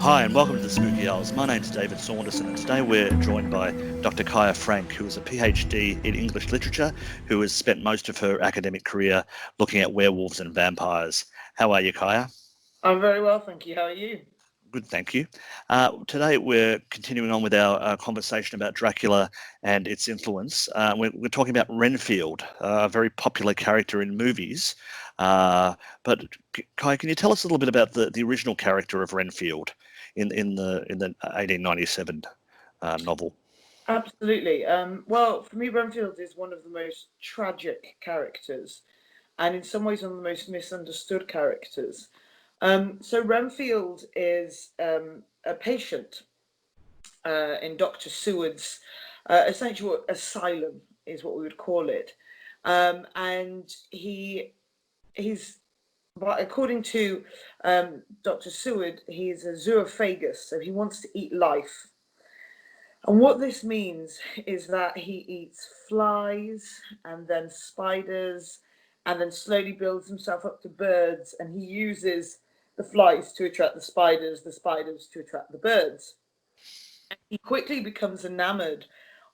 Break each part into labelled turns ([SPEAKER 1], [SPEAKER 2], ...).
[SPEAKER 1] Hi and welcome to the Spooky Owls. My name's David Saunderson and today we're joined by Dr Kaja Franck, who is a PhD in English literature, who has spent most of her academic career looking at werewolves and vampires. How are you, Kaja?
[SPEAKER 2] I'm very well, thank you. How are you?
[SPEAKER 1] Good, thank you. Today we're continuing on with our conversation about Dracula and its influence. We're talking about Renfield, a very popular character in movies. But Kai, can you tell us a little bit about the original character of Renfield in the 1897 novel?
[SPEAKER 2] Absolutely. Well, for me, Renfield is one of the most tragic characters, and in some ways, one of the most misunderstood characters. So Renfield is a patient in Dr. Seward's essential asylum, is what we would call it, and he's. But according to Dr. Seward, he's a zoophagus, so he wants to eat life. And what this means is that he eats flies and then spiders and then slowly builds himself up to birds. And he uses the flies to attract the spiders to attract the birds. He quickly becomes enamored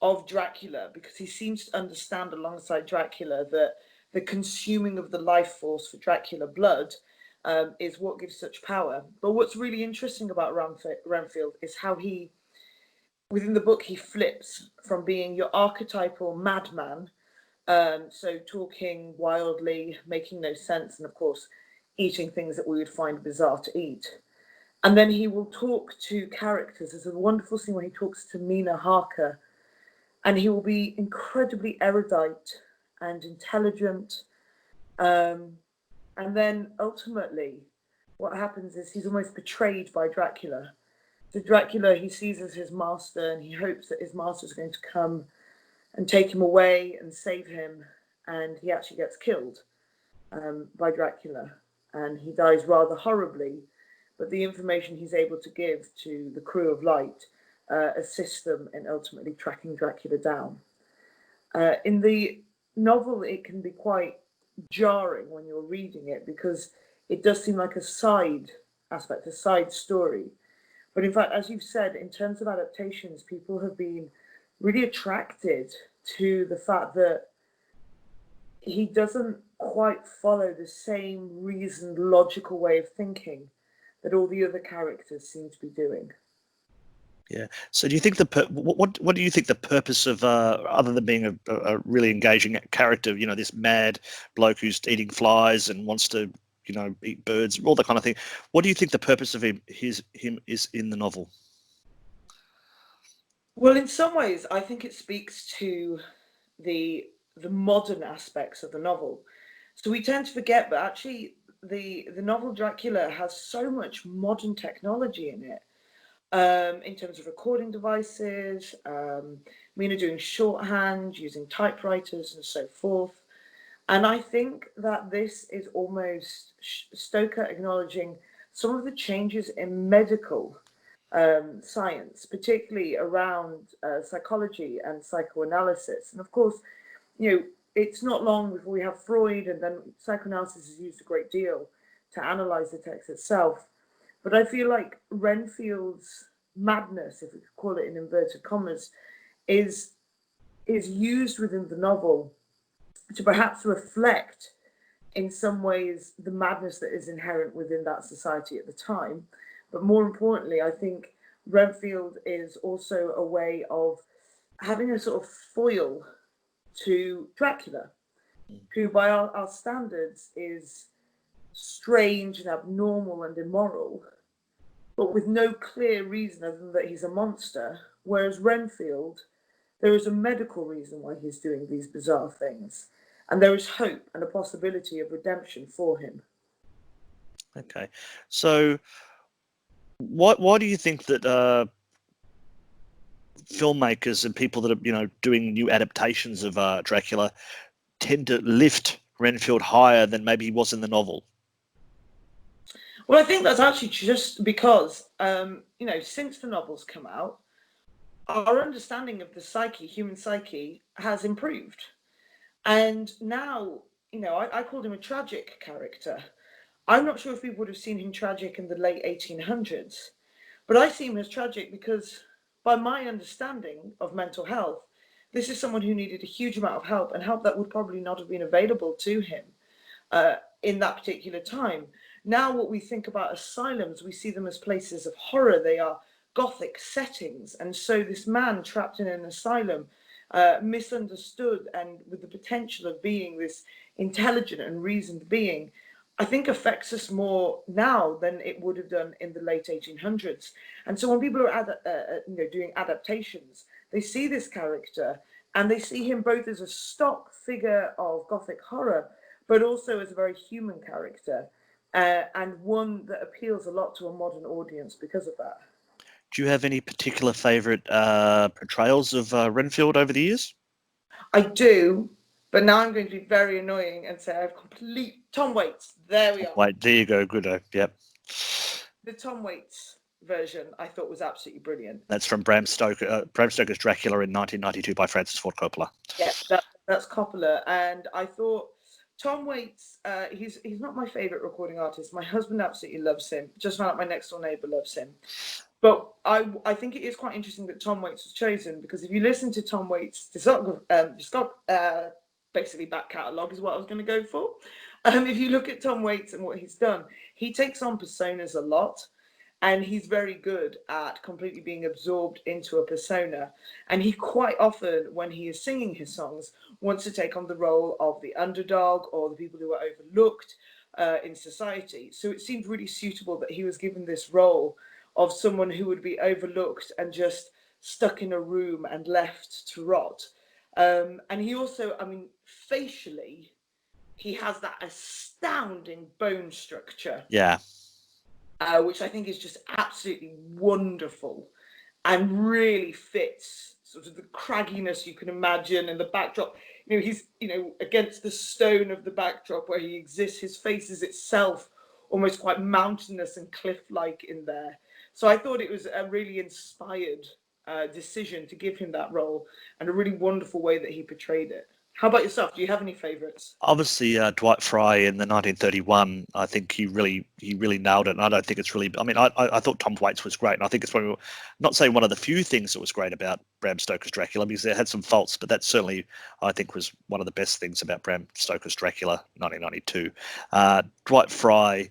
[SPEAKER 2] of Dracula because he seems to understand alongside Dracula that the consuming of the life force for Dracula blood is what gives such power. But what's really interesting about Renfield is how within the book, he flips from being your archetypal madman, so talking wildly, making no sense, and of course, eating things that we would find bizarre to eat. And then he will talk to characters. There's a wonderful scene where he talks to Mina Harker, and he will be incredibly erudite and intelligent. And then ultimately, what happens is he's almost betrayed by Dracula. So Dracula, he sees as his master, and he hopes that his master is going to come and take him away and save him. And he actually gets killed by Dracula, and he dies rather horribly. But the information he's able to give to the crew of Light assists them in ultimately tracking Dracula down. In the novel, it can be quite jarring when you're reading it because it does seem like a side aspect, a side story. But in fact, as you've said, in terms of adaptations, people have been really attracted to the fact that he doesn't quite follow the same reasoned, logical way of thinking that all the other characters seem to be doing.
[SPEAKER 1] Yeah. So do you think what do you think the purpose of other than being a really engaging character, this mad bloke who's eating flies and wants to eat birds, all that kind of thing. What do you think the purpose of him is in the novel?
[SPEAKER 2] Well, in some ways, I think it speaks to the modern aspects of the novel. So we tend to forget, but actually, the novel Dracula has so much modern technology in it, in terms of recording devices, Mina doing shorthand, using typewriters, and so forth. And I think that this is almost Stoker acknowledging some of the changes in medical science, particularly around psychology and psychoanalysis. And of course, it's not long before we have Freud, and then psychoanalysis is used a great deal to analyze the text itself. But I feel like Renfield's madness, if we could call it in inverted commas, is used within the novel to perhaps reflect in some ways the madness that is inherent within that society at the time. But more importantly, I think Renfield is also a way of having a sort of foil to Dracula, who by our standards is strange and abnormal and immoral, but with no clear reason other than that he's a monster. Whereas Renfield, there is a medical reason why he's doing these bizarre things, and there is hope and a possibility of redemption for him.
[SPEAKER 1] Okay, so why do you think that filmmakers and people that are doing new adaptations of Dracula tend to lift Renfield higher than maybe he was in the novel?
[SPEAKER 2] Well, I think that's actually just because, since the novels come out, our understanding of the human psyche, has improved. And now, I called him a tragic character. I'm not sure if people would have seen him tragic in the late 1800s, But I see him as tragic because, by my understanding of mental health, this is someone who needed a huge amount of help, and help that would probably not have been available to him in that particular time. Now, what we think about asylums, we see them as places of horror. They are gothic settings. And so this man trapped in an asylum, misunderstood and with the potential of being this intelligent and reasoned being, I think affects us more now than it would have done in the late 1800s. And so when people are doing adaptations, they see this character and they see him both as a stock figure of Gothic horror, but also as a very human character, and one that appeals a lot to a modern audience because of that.
[SPEAKER 1] Do you have any particular favourite portrayals of Renfield over the years?
[SPEAKER 2] I do, but now I'm going to be very annoying and say I've complete Tom Waits. There we are.
[SPEAKER 1] Wait, there you go. Good. Yep.
[SPEAKER 2] The Tom Waits version I thought was absolutely brilliant.
[SPEAKER 1] That's from Bram Stoker. Bram Stoker's Dracula in 1992 by Francis Ford Coppola.
[SPEAKER 2] Yeah, that's Coppola, and I thought Tom Waits. He's not my favorite recording artist. My husband absolutely loves him. Just found out my next door neighbor loves him. But I think it is quite interesting that Tom Waits was chosen, because if you listen to Tom Waits' basically back catalogue is what I was going to go for. If you look at Tom Waits and what he's done, he takes on personas a lot, and he's very good at completely being absorbed into a persona. And he quite often, when he is singing his songs, wants to take on the role of the underdog or the people who are overlooked in society. So it seemed really suitable that he was given this role of someone who would be overlooked and just stuck in a room and left to rot. And he also, facially, he has that astounding bone structure.
[SPEAKER 1] Yeah.
[SPEAKER 2] Which I think is just absolutely wonderful and really fits sort of the cragginess you can imagine and the backdrop. He's, against the stone of the backdrop where he exists, his face is itself almost quite mountainous and cliff-like in there. So I thought it was a really inspired decision to give him that role, and a really wonderful way that he portrayed it. How about yourself? Do you have any favourites?
[SPEAKER 1] Obviously, Dwight Frye in the 1931. I think he really nailed it. And I don't think it's really. I thought Tom Waits was great, and I think it's probably not saying one of the few things that was great about Bram Stoker's Dracula, because it had some faults, but that certainly I think was one of the best things about Bram Stoker's Dracula, 1992. Dwight Frye.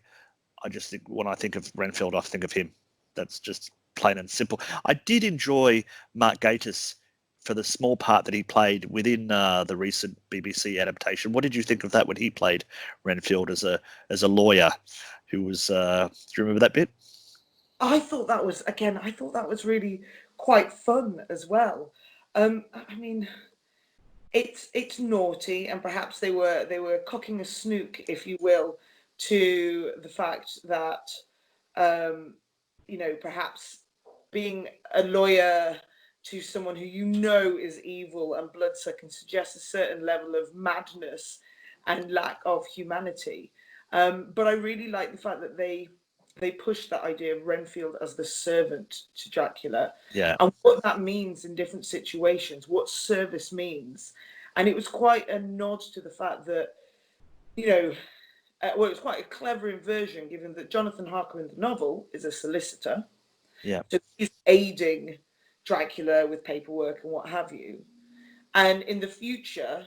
[SPEAKER 1] I just think when I think of Renfield, I think of him. That's just plain and simple. I did enjoy Mark Gatiss for the small part that he played within the recent BBC adaptation. What did you think of that when he played Renfield as a lawyer who was? Do you remember that bit?
[SPEAKER 2] I thought that was really quite fun as well. It's naughty, and perhaps they were cocking a snook, if you will, to the fact that perhaps being a lawyer to someone who is evil and bloodsucking suggests a certain level of madness and lack of humanity. But I really like the fact that they pushed that idea of Renfield as the servant to Dracula, and what that means in different situations, what service means. And it was quite a nod to the fact that, it was quite a clever inversion, given that Jonathan Harker in the novel is a solicitor.
[SPEAKER 1] Yeah.
[SPEAKER 2] So he's aiding Dracula with paperwork and what have you. And in the future,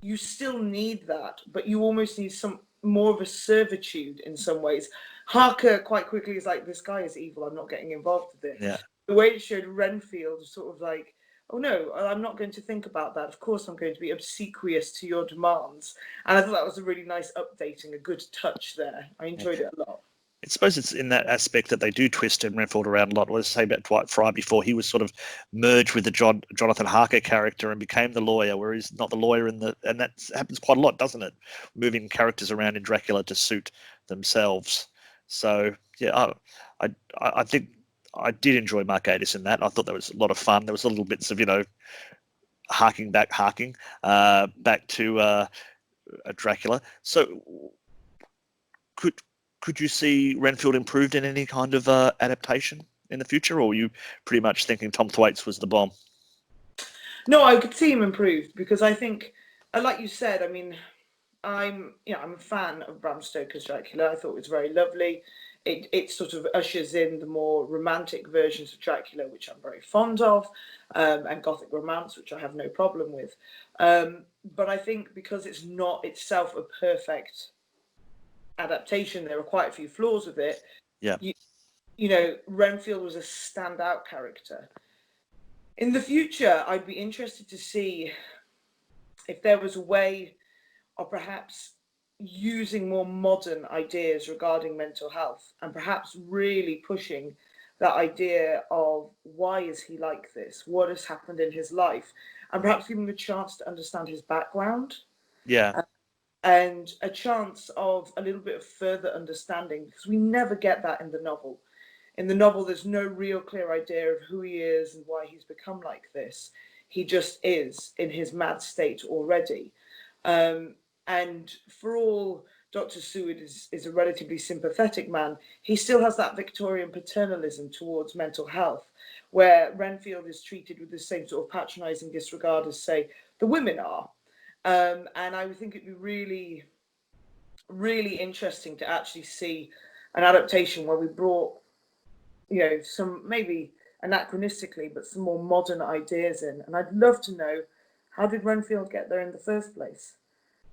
[SPEAKER 2] you still need that, but you almost need some more of a servitude in some ways. Harker quite quickly is like, this guy is evil, I'm not getting involved with it.
[SPEAKER 1] Yeah.
[SPEAKER 2] The way it showed Renfield was sort of like, oh no, I'm not going to think about that. Of course I'm going to be obsequious to your demands. And I thought that was a really nice updating, a good touch there. I enjoyed it a lot.
[SPEAKER 1] I suppose it's in that aspect that they do twist Renfield around a lot. What I was saying about Dwight Frye before, he was sort of merged with the Jonathan Harker character and became the lawyer, where he's not the lawyer and that happens quite a lot, doesn't it? Moving characters around in Dracula to suit themselves. So yeah, I think I did enjoy Mark Gatiss in that. I thought that was a lot of fun. There was a little bits of harking back to Dracula. So could you see Renfield improved in any kind of adaptation in the future, or were you pretty much thinking Tom Waits was the bomb?
[SPEAKER 2] No, I could see him improved, because I think, like you said, I'm a fan of Bram Stoker's Dracula. I thought it was very lovely. it sort of ushers in the more romantic versions of Dracula, which I'm very fond of, and Gothic romance, which I have no problem with. But I think because it's not itself a perfect adaptation, there are quite a few flaws with it.
[SPEAKER 1] Yeah.
[SPEAKER 2] You know, Renfield was a standout character. In the future, I'd be interested to see if there was a way of perhaps using more modern ideas regarding mental health and perhaps really pushing that idea of why is he like this? What has happened in his life? And perhaps giving him a chance to understand his background.
[SPEAKER 1] Yeah.
[SPEAKER 2] And a chance of a little bit of further understanding, because we never get that in the novel. In the novel, there's no real clear idea of who he is and why he's become like this. He just is in his mad state already. And for all Dr. Seward is a relatively sympathetic man, he still has that Victorian paternalism towards mental health, where Renfield is treated with the same sort of patronising disregard as, say, the women are. And I would think it'd be really, really interesting to actually see an adaptation where we brought, you know, some maybe anachronistically, but some more modern ideas in. And I'd love to know, how did Renfield get there in the first place?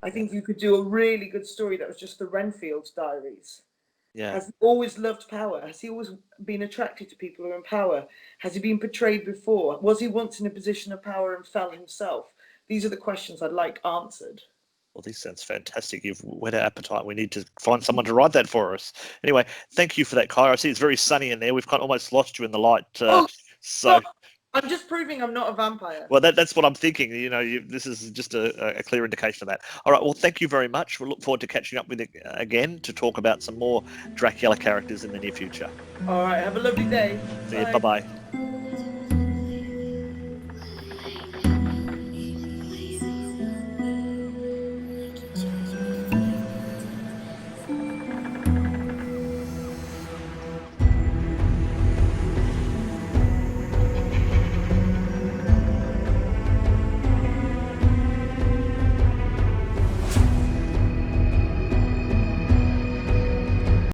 [SPEAKER 2] I think you could do a really good story that was just the Renfield diaries.
[SPEAKER 1] Yeah.
[SPEAKER 2] Has he always loved power? Has he always been attracted to people who are in power? Has he been portrayed before? Was he once in a position of power and fell himself? These are the questions I'd like answered.
[SPEAKER 1] Well, this sounds fantastic. You've whet our appetite. We need to find someone to write that for us. Anyway, thank you for that, Kyra. I see it's very sunny in there. We've kind of almost lost you in the light. So,
[SPEAKER 2] I'm just proving I'm not a vampire.
[SPEAKER 1] well, that's what I'm thinking. You know, this is just a clear indication of that. All right. Well, thank you very much. We'll look forward to catching up with you again to talk about some more Dracula characters in the near future.
[SPEAKER 2] All right. Have a lovely day.
[SPEAKER 1] See you. Bye-bye.